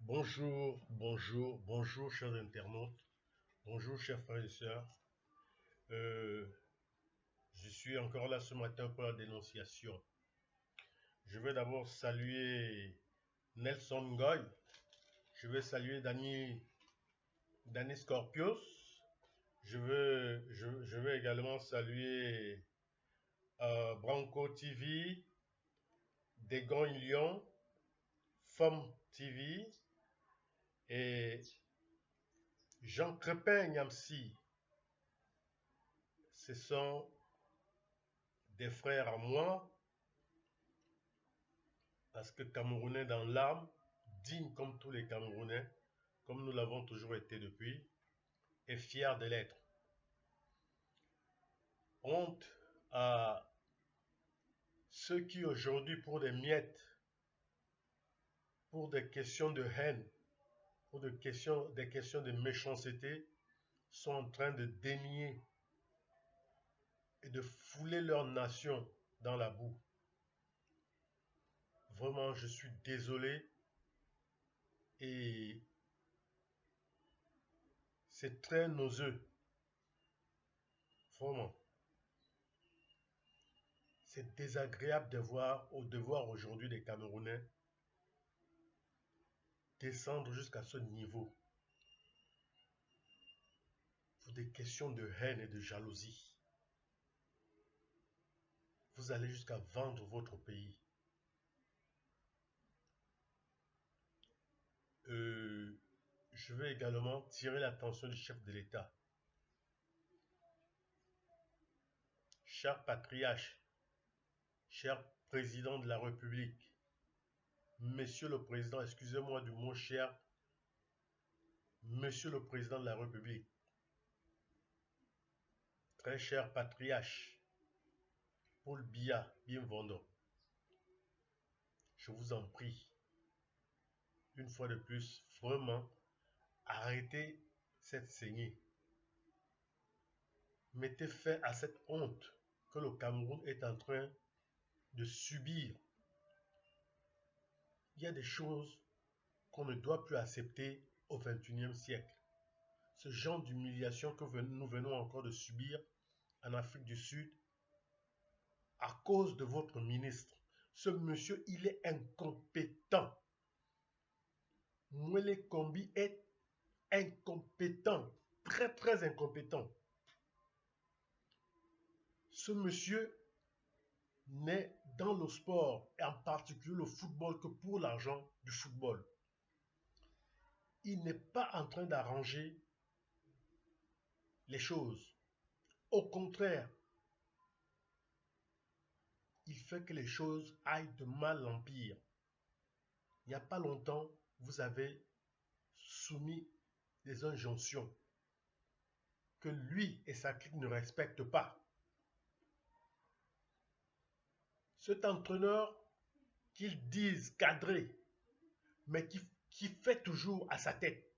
Bonjour, bonjour, bonjour, chers internautes. Bonjour, chers frères et sœurs. Euh, je suis encore là ce matin pour la dénonciation. Je vais d'abord saluer Nelson Goy. Je vais saluer Danny Scorpios. Je vais également saluer Branco TV, Degon Lyon, Femme TV et Jean Crepin Niamsi. Ce sont des frères à moi, parce que Camerounais dans l'âme, digne comme tous les Camerounais, comme nous l'avons toujours été depuis, et fiers de l'être. Honte à ceux qui aujourd'hui, pour des miettes, pour des questions de haine, pour des questions de méchanceté, sont en train de dénier et de fouler leur nation dans la boue. Vraiment, je suis désolé et c'est très nauseux. Vraiment. C'est désagréable de voir aujourd'hui des Camerounais descendre jusqu'à ce niveau pour des questions de haine et de jalousie. Vous allez jusqu'à vendre votre pays. Je vais également tirer l'attention du chef de l'État. Cher patriarche, cher président de la République, monsieur le président, excusez-moi du mot cher, monsieur le président de la République, très cher patriarche, Paul Biya Bimvondo, je vous en prie, une fois de plus, vraiment, arrêtez cette saignée. Mettez fin à cette honte que le Cameroun est en train de subir. Il y a des choses qu'on ne doit plus accepter au XXIe siècle. Ce genre d'humiliation que nous venons encore de subir en Afrique du Sud à cause de votre ministre. Ce monsieur, il est incompétent. Mwele Kombi est incompétent, très très incompétent. Ce monsieur n'est dans le sport, et en particulier le football, que pour l'argent du football. Il n'est pas en train d'arranger les choses. Au contraire, il fait que les choses aillent de mal en pire. Il n'y a pas longtemps, vous avez soumis des injonctions que lui et sa clique ne respectent pas. Cet entraîneur qu'ils disent cadré, mais qui fait toujours à sa tête,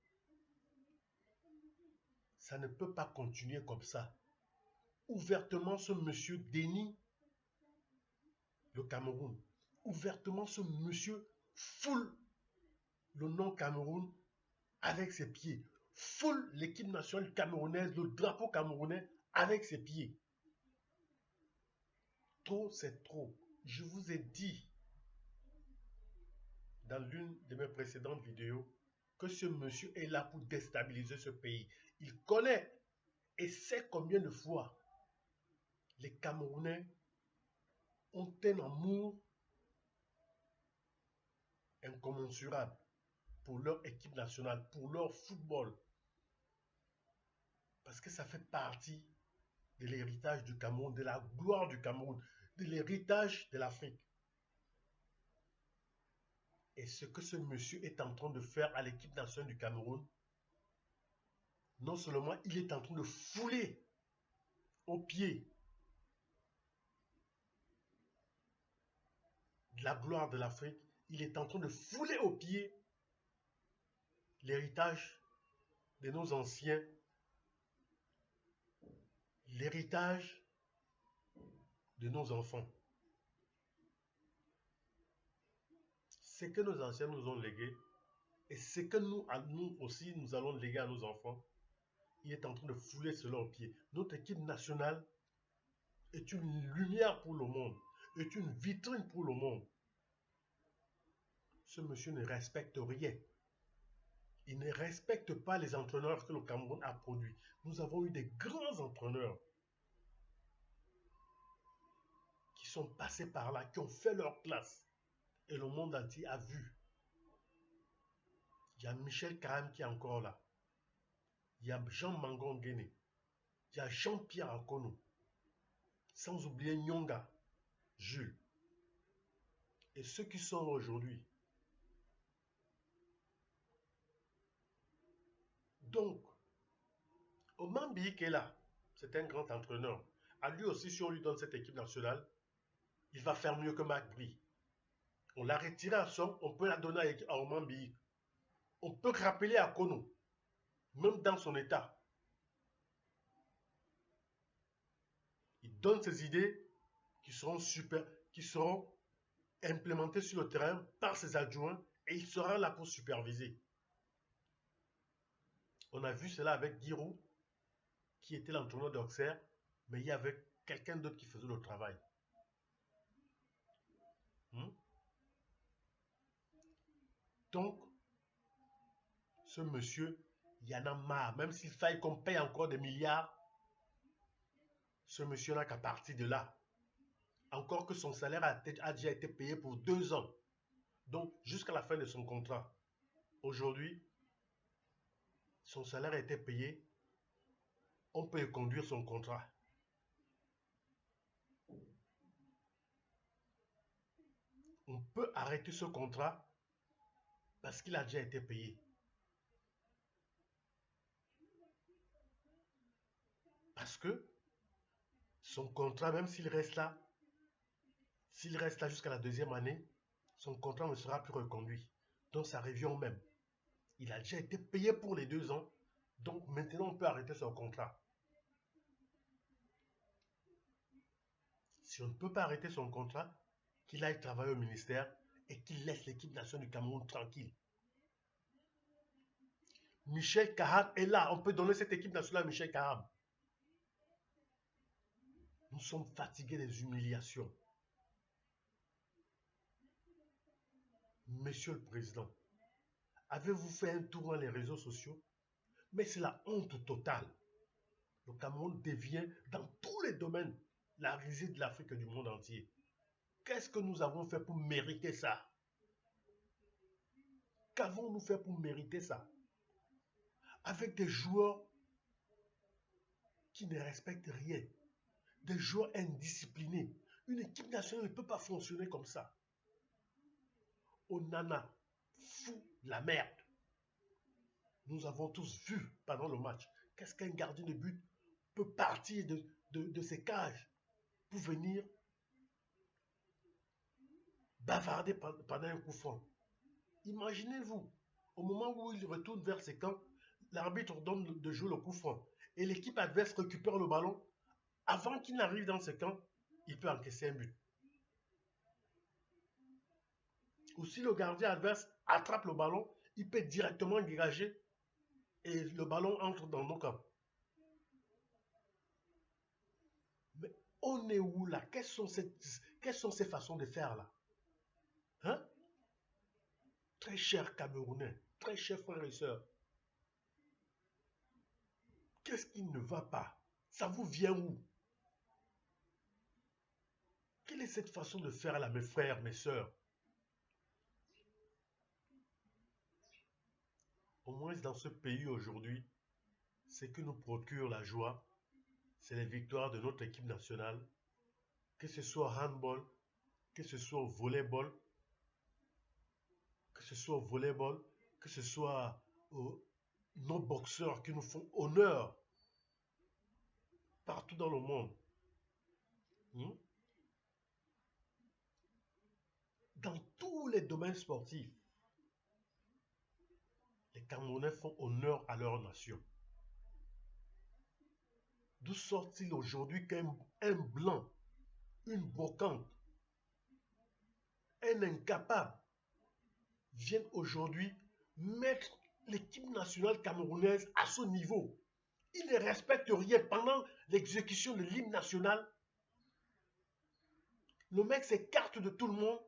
ça ne peut pas continuer comme ça. Ouvertement, ce monsieur dénie le Cameroun. Ouvertement, ce monsieur foule le nom Cameroun avec ses pieds. Foule l'équipe nationale camerounaise, le drapeau camerounais avec ses pieds. Trop, c'est trop. Je vous ai dit dans l'une de mes précédentes vidéos que ce monsieur est là pour déstabiliser ce pays. Il connaît et sait combien de fois les Camerounais ont un amour incommensurable pour leur équipe nationale, pour leur football. Parce que ça fait partie de l'héritage du Cameroun, de la gloire du Cameroun, de l'héritage de l'Afrique. Et ce que ce monsieur est en train de faire à l'équipe nationale du Cameroun, non seulement il est en train de fouler aux pieds de la gloire de l'Afrique, il est en train de fouler aux pieds l'héritage de nos anciens, l'héritage de nos enfants. Ce que nos anciens nous ont légué, Et c'est que nous, à nous aussi, nous allons léguer à nos enfants. Il est en train de fouler cela aux pieds. Notre équipe nationale est une lumière pour le monde, est une vitrine pour le monde. Ce monsieur ne respecte rien. Il ne respecte pas les entraîneurs que le Cameroun a produits. Nous avons eu des grands entraîneurs qui sont passés par là, qui ont fait leur classe. Et le monde entier a vu. Il y a Michel Karam qui est encore là. Il y a Jean Mangon Guéné. Il y a Jean-Pierre Akono. Sans oublier Nyonga, Jules. Et ceux qui sont là aujourd'hui. Donc, Omambi qui est là, c'est un grand entraîneur. À lui aussi, si on lui donne cette équipe nationale, il va faire mieux que Marc Brie. On l'a retiré à son, on peut la donner à Omambi. On peut rappeler à Kono, même dans son état. Il donne ses idées qui seront super, qui seront implémentées sur le terrain par ses adjoints et il sera là pour superviser. On a vu cela avec Giroud, qui était l'entraîneur d'Auxerre, mais il y avait quelqu'un d'autre qui faisait le travail. Donc, ce monsieur, il y en a marre. Même s'il faille qu'on paye encore des milliards, ce monsieur n'a qu'à partir de là. Encore que son salaire a déjà été payé pour 2 ans. Donc, jusqu'à la fin de son contrat. Aujourd'hui, son salaire a été payé. On peut conduire son contrat. On peut arrêter ce contrat parce qu'il a déjà été payé. Parce que son contrat, même s'il reste là jusqu'à la 2e année, son contrat ne sera plus reconduit. Donc ça revient au même. Il a déjà été payé pour les 2 ans. Donc maintenant, on peut arrêter son contrat. Si on ne peut pas arrêter son contrat, qu'il aille travailler au ministère et qu'il laisse l'équipe nationale du Cameroun tranquille. Michel Karam est là. On peut donner cette équipe nationale à Michel Karam. Nous sommes fatigués des humiliations. Monsieur le Président, avez-vous fait un tour dans les réseaux sociaux? Mais c'est la honte totale. Le Cameroun devient, dans tous les domaines, la risée de l'Afrique et du monde entier. Qu'est-ce que nous avons fait pour mériter ça? Qu'avons-nous fait pour mériter ça? Avec des joueurs qui ne respectent rien, des joueurs indisciplinés. Une équipe nationale ne peut pas fonctionner comme ça. Onana fout la merde. Nous avons tous vu pendant le match qu'est-ce qu'un gardien de but peut partir de ses cages pour venir bavarder pendant un coup franc. Imaginez-vous, au moment où il retourne vers ses camps, l'arbitre donne de jouer le coup franc et l'équipe adverse récupère le ballon. Avant qu'il n'arrive dans ses camps, il peut encaisser un but. Ou si le gardien adverse attrape le ballon, il peut directement dégager et le ballon entre dans nos camps. Mais on est où là? Quelles sont ces façons de faire là? Hein? Très chers Camerounais, très chers frères et sœurs, qu'est-ce qui ne va pas? Ça vous vient où? Quelle est cette façon de faire là, mes frères, mes sœurs? Au moins dans ce pays aujourd'hui, ce qui nous procure la joie, c'est les victoires de notre équipe nationale, que ce soit handball, que ce soit volleyball, que ce soit nos boxeurs qui nous font honneur partout dans le monde. Dans tous les domaines sportifs, les Camerounais font honneur à leur nation. D'où sort-il aujourd'hui qu'un blanc, une brocante, un incapable vienne aujourd'hui mettre l'équipe nationale camerounaise à ce niveau. Il ne respecte rien. Pendant l'exécution de l'hymne national, le mec s'écarte de tout le monde,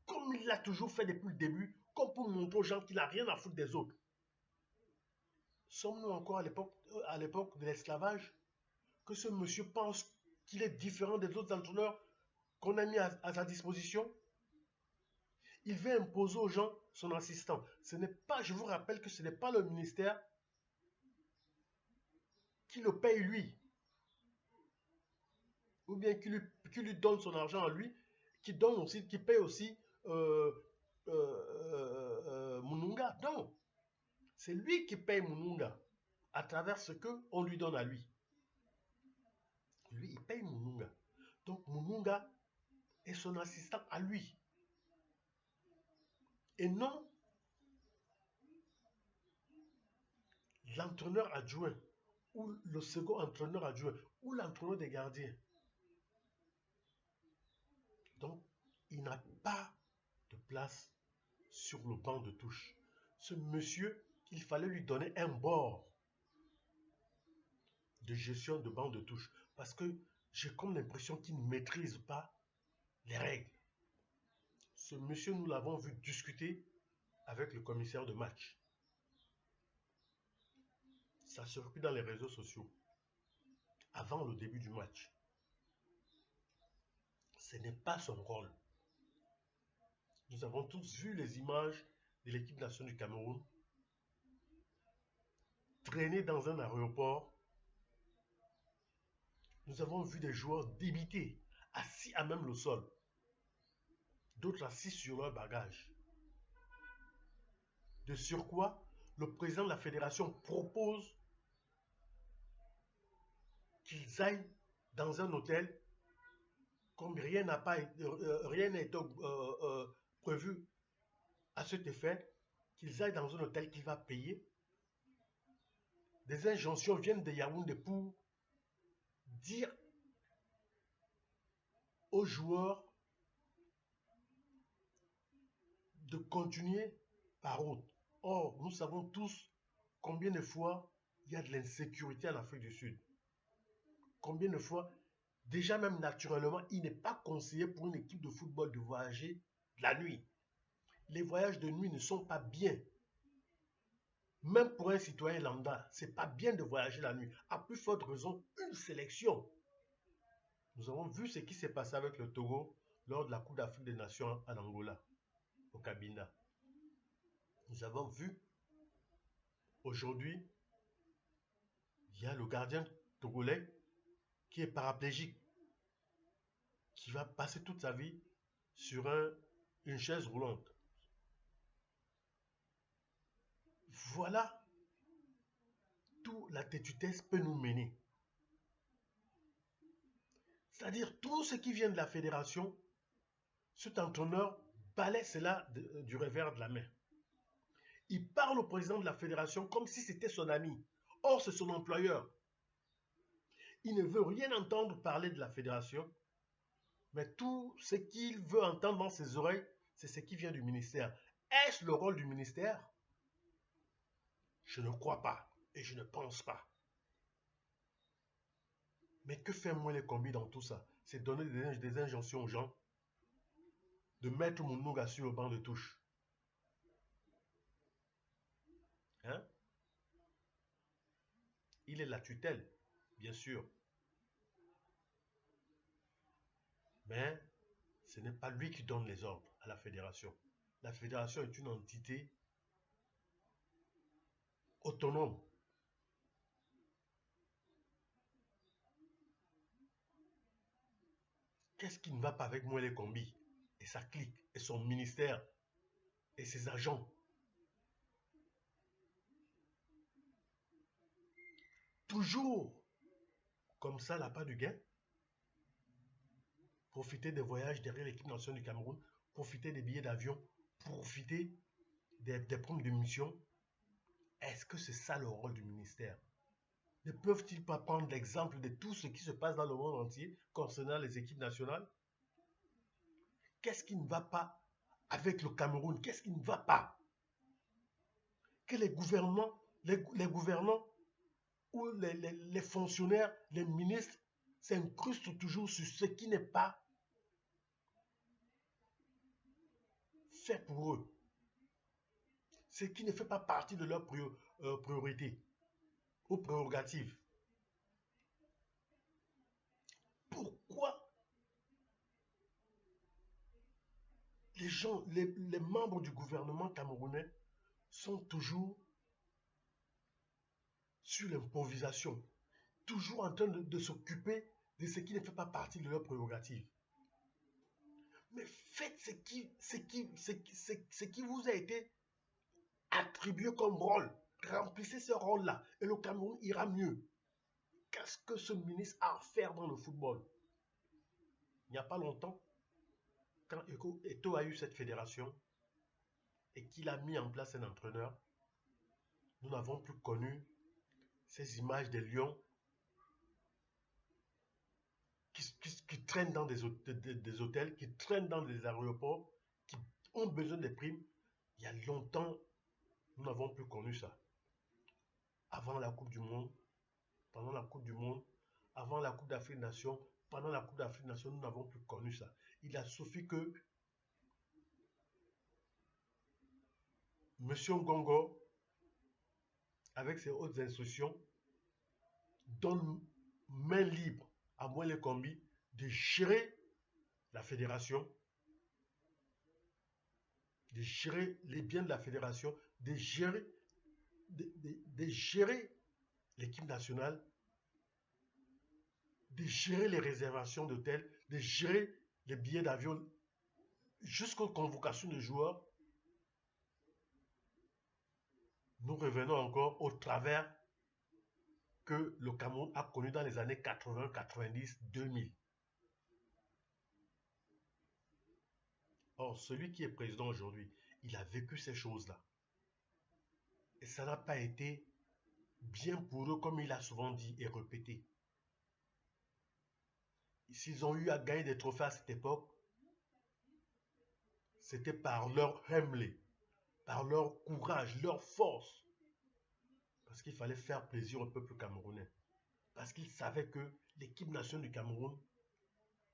comme il l'a toujours fait depuis le début, comme pour montrer aux gens qu'il n'a rien à foutre des autres. Sommes-nous encore à l'époque de l'esclavage, que ce monsieur pense qu'il est différent des autres entraîneurs qu'on a mis à sa disposition? Il veut imposer aux gens son assistant. Ce n'est pas, je vous rappelle que ce n'est pas le ministère qui le paye lui, ou bien qui lui donne son argent à lui, qui donne aussi, qui paye aussi euh, Mununga. Non, c'est lui qui paye Mununga à travers ce qu'on lui donne à lui. Lui, il paye Mununga. Donc Mununga est son assistant à lui. Et non l'entraîneur adjoint, ou le second entraîneur adjoint, ou l'entraîneur des gardiens. Donc, il n'a pas de place sur le banc de touche. Ce monsieur, il fallait lui donner un bord de gestion de banc de touche. Parce que j'ai comme l'impression qu'il ne maîtrise pas les règles. Ce monsieur, nous l'avons vu discuter avec le commissaire de match. Ça circule dans les réseaux sociaux. Avant le début du match. Ce n'est pas son rôle. Nous avons tous vu les images de l'équipe nationale du Cameroun traîner dans un aéroport. Nous avons vu des joueurs débités, assis à même le sol. D'autres assis sur leur bagage. De surcroît, le président de la fédération propose qu'ils aillent dans un hôtel comme rien n'a été prévu à cet effet, qu'ils aillent dans un hôtel qu'il va payer. Des injonctions viennent de Yaoundé pour dire aux joueurs de continuer par route. Or, nous savons tous combien de fois il y a de l'insécurité en Afrique du Sud. Combien de fois, déjà même naturellement, il n'est pas conseillé pour une équipe de football de voyager la nuit. Les voyages de nuit ne sont pas bien. Même pour un citoyen lambda, c'est pas bien de voyager la nuit. À plus forte raison, une sélection. Nous avons vu ce qui s'est passé avec le Togo lors de la Coupe d'Afrique des Nations en Angola, au Cabinda. Nous avons vu aujourd'hui, il y a le gardien togolais qui est paraplégique, qui va passer toute sa vie sur une chaise roulante. Voilà où la têtutesse peut nous mener. C'est-à-dire tout ce qui vient de la fédération, cet entraîneur balaie cela du revers de la main. Il parle au président de la fédération comme si c'était son ami. Or, c'est son employeur. Il ne veut rien entendre parler de la fédération, mais tout ce qu'il veut entendre dans ses oreilles, c'est ce qui vient du ministère. Est-ce le rôle du ministère? Je ne crois pas et je ne pense pas. Mais que fait Mwele Kombi dans tout ça? C'est donner des injonctions aux gens de mettre Mununga sur le banc de touche. Hein? Il est la tutelle, bien sûr. Mais ce n'est pas lui qui donne les ordres à la fédération. La fédération est une entité autonome. Qu'est-ce qui ne va pas avec Mwele Kombi et sa clique et son ministère et ses agents? Toujours comme ça, là, pas du gain. Profiter des voyages derrière l'équipe nationale du Cameroun, profiter des billets d'avion, profiter des primes de mission. Est-ce que c'est ça le rôle du ministère? Ne peuvent-ils pas prendre l'exemple de tout ce qui se passe dans le monde entier concernant les équipes nationales? Qu'est-ce qui ne va pas avec le Cameroun? Qu'est-ce qui ne va pas? que les gouvernants ou les fonctionnaires, les ministres s'incrustent toujours sur ce qui n'est pas fait pour eux, ce qui ne fait pas partie de leurs priorités ou prérogatives. Pourquoi les membres du gouvernement camerounais sont toujours sur l'improvisation, toujours en train de s'occuper de ce qui ne fait pas partie de leurs prérogatives? Mais faites ce qui vous a été attribué comme rôle. Remplissez ce rôle-là et le Cameroun ira mieux. Qu'est-ce que ce ministre a à faire dans le football? Il n'y a pas longtemps, quand Eto'o a eu cette fédération et qu'il a mis en place un entraîneur, nous n'avons plus connu ces images des lions qui traînent dans des hôtels, qui traînent dans des aéroports, qui ont besoin de primes. Il y a longtemps, nous n'avons plus connu ça. Avant la Coupe du Monde, pendant la Coupe du Monde, avant la Coupe d'Afrique des Nations, pendant la Coupe d'Afrique des Nations, nous n'avons plus connu ça. Il a suffi que M. Ngongo, avec ses hautes instructions, donne main libre à Moelle Kombi de gérer la fédération, de gérer les biens de la fédération, de gérer l'équipe nationale, de gérer les réservations d'hôtels, de gérer les billets d'avion jusqu'aux convocations de joueurs. Nous revenons encore au travers que le Cameroun a connu dans les années 80, 90, 2000. Or, celui qui est président aujourd'hui, il a vécu ces choses-là. Et ça n'a pas été bien pour eux, comme il a souvent dit et répété. S'ils ont eu à gagner des trophées à cette époque, c'était par leur humble, par leur courage, leur force. Parce qu'il fallait faire plaisir au peuple camerounais. Parce qu'ils savaient que l'équipe nationale du Cameroun,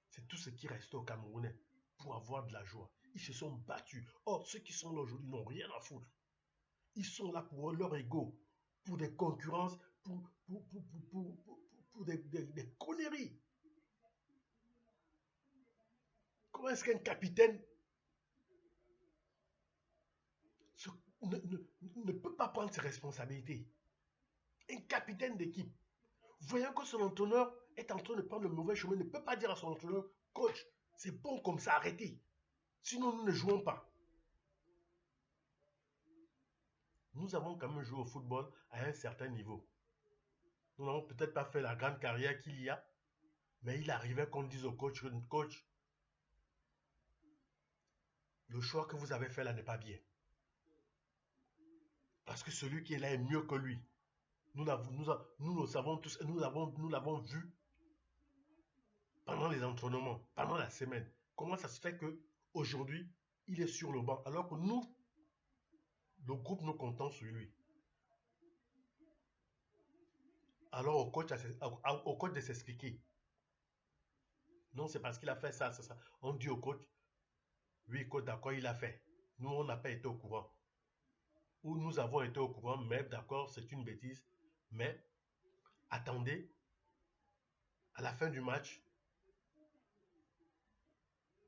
c'est tout ce qui restait aux Camerounais pour avoir de la joie. Ils se sont battus. Or, ceux qui sont là aujourd'hui n'ont rien à foutre. Ils sont là pour leur ego, pour des concurrences, pour des conneries. Comment est-ce qu'un capitaine ne peut pas prendre ses responsabilités? Un capitaine d'équipe, voyant que son entraîneur est en train de prendre le mauvais chemin, ne peut pas dire à son entraîneur, coach, c'est bon comme ça, arrêtez. Sinon, nous ne jouons pas. Nous avons quand même joué au football à un certain niveau. Nous n'avons peut-être pas fait la grande carrière qu'il y a, mais il arrivait qu'on dise au coach, coach, le choix que vous avez fait là n'est pas bien. Parce que celui qui est là est mieux que lui. Nous le savons tous, nous l'avons vu pendant les entraînements, pendant la semaine. Comment ça se fait que aujourd'hui il est sur le banc alors que nous, le groupe, nous comptons sur lui? Alors au coach de s'expliquer. Non, c'est parce qu'il a fait ça, ça, ça. On dit au coach, oui, coach, d'accord, il a fait. Nous, on n'a pas été au courant. Ou nous avons été au courant, mais d'accord, c'est une bêtise. Mais attendez, à la fin du match,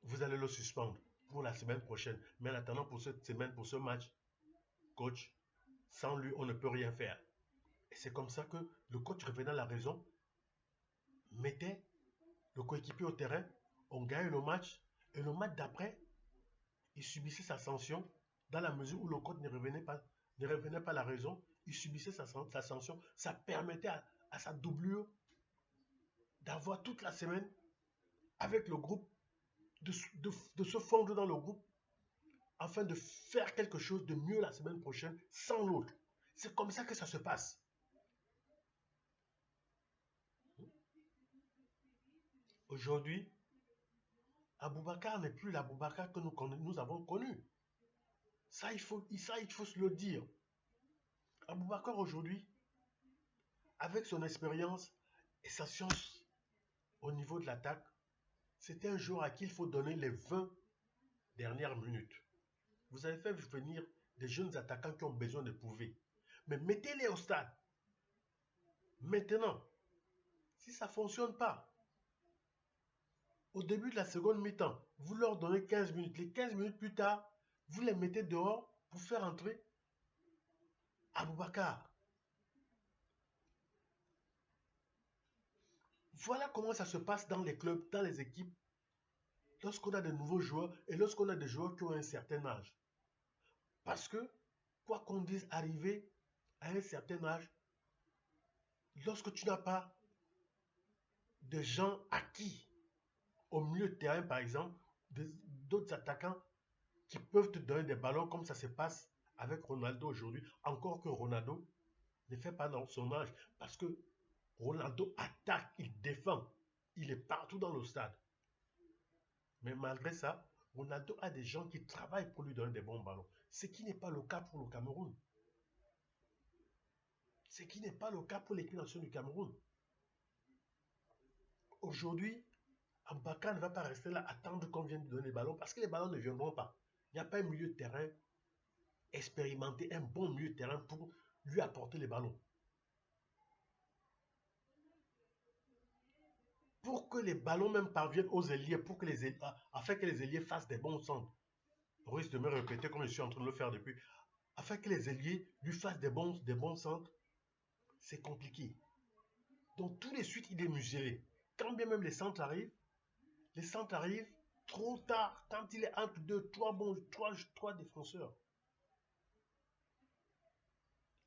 vous allez le suspendre pour la semaine prochaine. Mais en attendant, pour cette semaine, pour ce match, coach, sans lui, on ne peut rien faire. Et c'est comme ça que le coach revenait à la raison, mettait le coéquipier au terrain, on gagne le match, et le match d'après, il subissait sa sanction dans la mesure où le coach ne revenait pas à la raison, il subissait sa sanction. Ça permettait à sa doublure d'avoir toute la semaine avec le groupe, de se fondre dans le groupe afin de faire quelque chose de mieux la semaine prochaine sans l'autre. C'est comme ça que ça se passe. Aujourd'hui, Aboubacar n'est plus l'Aboubacar que nous avons connu. Ça, il faut se le dire. Aboubacar aujourd'hui, avec son expérience et sa science au niveau de l'attaque, c'était un joueur à qui il faut donner les 20 dernières minutes. Vous avez fait venir des jeunes attaquants qui ont besoin de prouver. Mais mettez-les au stade. Maintenant, si ça ne fonctionne pas, au début de la seconde mi-temps, vous leur donnez 15 minutes. Les 15 minutes plus tard, vous les mettez dehors pour faire entrer Aboubacar. Voilà comment ça se passe dans les clubs, dans les équipes, lorsqu'on a de nouveaux joueurs et lorsqu'on a des joueurs qui ont un certain âge. Parce que, quoi qu'on dise, arriver à un certain âge, lorsque tu n'as pas de gens acquis au milieu de terrain, par exemple, d'autres attaquants qui peuvent te donner des ballons comme ça se passe avec Ronaldo aujourd'hui, encore que Ronaldo ne fait pas dans son âge, parce que Ronaldo attaque, il défend, il est partout dans le stade. Mais malgré ça, Ronaldo a des gens qui travaillent pour lui donner des bons ballons. Ce qui n'est pas le cas pour le Cameroun. Ce qui n'est pas le cas pour l'équipe nationale du Cameroun. Aujourd'hui, Abubakar ne va pas rester là attendre qu'on vienne lui donner les ballons parce que les ballons ne viendront pas. Il n'y a pas un milieu de terrain expérimenté, un bon milieu de terrain pour lui apporter les ballons. Pour que les ballons même parviennent aux ailiers, pour que les ailiers, afin que les ailiers fassent des bons centres. On risque de me répéter comme je suis en train de le faire depuis. Afin que les ailiers lui fassent des bons centres, c'est compliqué. Donc tout de suite, il est muselé. Quand bien même les centres arrivent trop tard, quand il est entre trois défenseurs.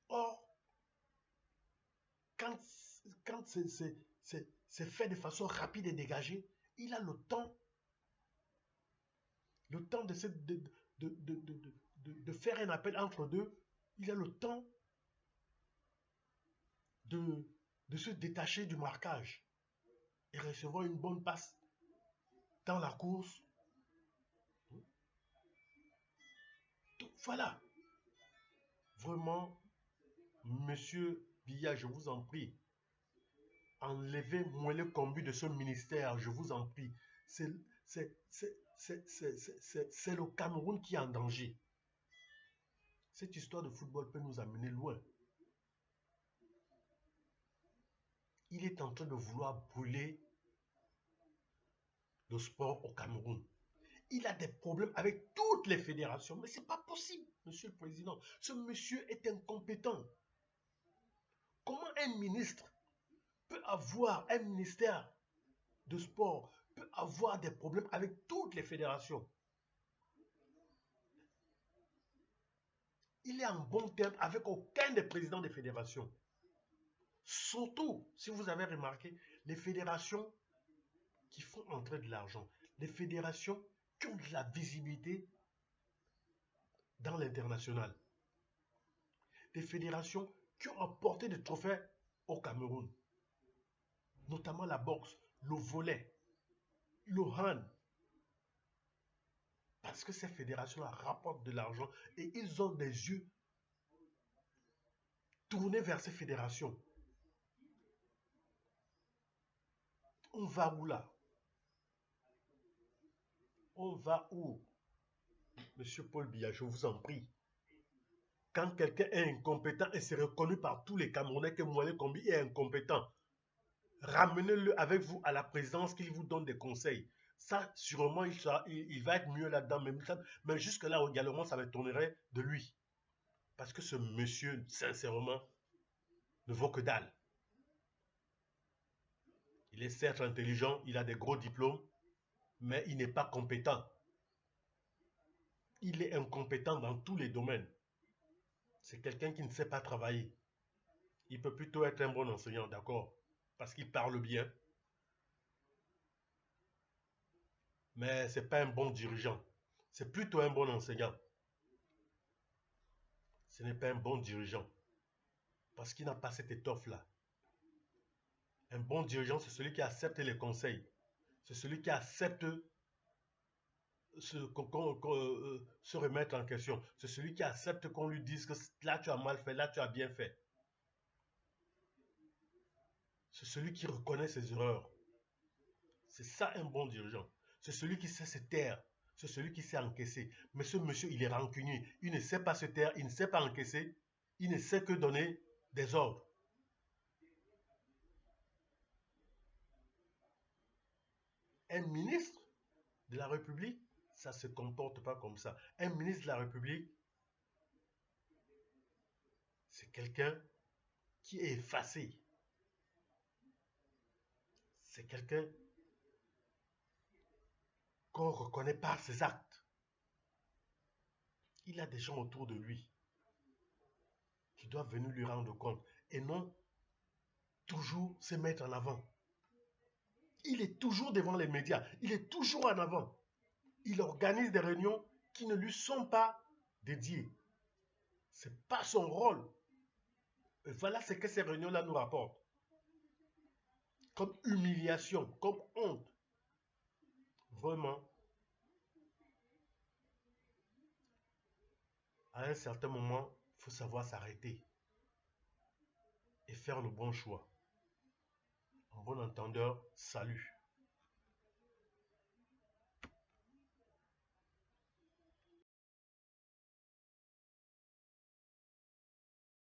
Or, quand, quand c'est fait de façon rapide et dégagée, il a le temps de faire un appel entre deux. Il a le temps de se détacher du marquage et recevoir une bonne passe dans la course. Donc, voilà. Vraiment, monsieur Biya, je vous en prie, enlevez-moi le combi de ce ministère, je vous en prie. C'est le Cameroun qui est en danger. Cette histoire de football peut nous amener loin. Il est en train de vouloir brûler le sport au Cameroun. Il a des problèmes avec toutes les fédérations, mais ce n'est pas possible, monsieur le président. Ce monsieur est incompétent. Comment un ministre peut avoir, un ministère de sport peut avoir des problèmes avec toutes les fédérations? Il est en bon terme avec aucun des présidents des fédérations. Surtout, si vous avez remarqué, les fédérations qui font entrer de l'argent, les fédérations qui ont de la visibilité dans l'international, des fédérations qui ont apporté des trophées au Cameroun, notamment la boxe, le volley, le hand, parce que ces fédérations-là rapportent de l'argent et ils ont des yeux tournés vers ces fédérations. On va où là? On va où? Monsieur Paul Biya, je vous en prie. Quand quelqu'un est incompétent et c'est reconnu par tous les Camerounais que Moïse Kombi est incompétent, ramenez-le avec vous à la présidence qu'il vous donne des conseils. Ça, sûrement, il va être mieux là-dedans. Mais jusque-là, également, ça me tournerait de lui. Parce que ce monsieur, sincèrement, ne vaut que dalle. Il est certes intelligent, il a des gros diplômes, mais il n'est pas compétent. Il est incompétent dans tous les domaines. C'est quelqu'un qui ne sait pas travailler. Il peut plutôt être un bon enseignant, d'accord, parce qu'il parle bien, mais ce n'est pas un bon dirigeant. C'est plutôt un bon enseignant. Ce n'est pas un bon dirigeant, parce qu'il n'a pas cette étoffe-là. Un bon dirigeant, c'est celui qui accepte les conseils. C'est celui qui accepte se remettre en question. C'est celui qui accepte qu'on lui dise que là tu as mal fait, là tu as bien fait. C'est celui qui reconnaît ses erreurs. C'est ça un bon dirigeant. C'est celui qui sait se taire. C'est celui qui sait encaisser. Mais ce monsieur, il est rancunier. Il ne sait pas se taire, il ne sait pas encaisser. Il ne sait que donner des ordres. Un ministre de la République, ça ne se comporte pas comme ça. Un ministre de la République, c'est quelqu'un qui est effacé. C'est quelqu'un qu'on reconnaît par ses actes. Il a des gens autour de lui qui doivent venir lui rendre compte et non toujours se mettre en avant. Il est toujours devant les médias, il est toujours en avant. Il organise des réunions qui ne lui sont pas dédiées. Ce n'est pas son rôle. Et voilà ce que ces réunions-là nous rapportent. Comme humiliation, comme honte. Vraiment, à un certain moment, il faut savoir s'arrêter et faire le bon choix. En bon entendeur, salut.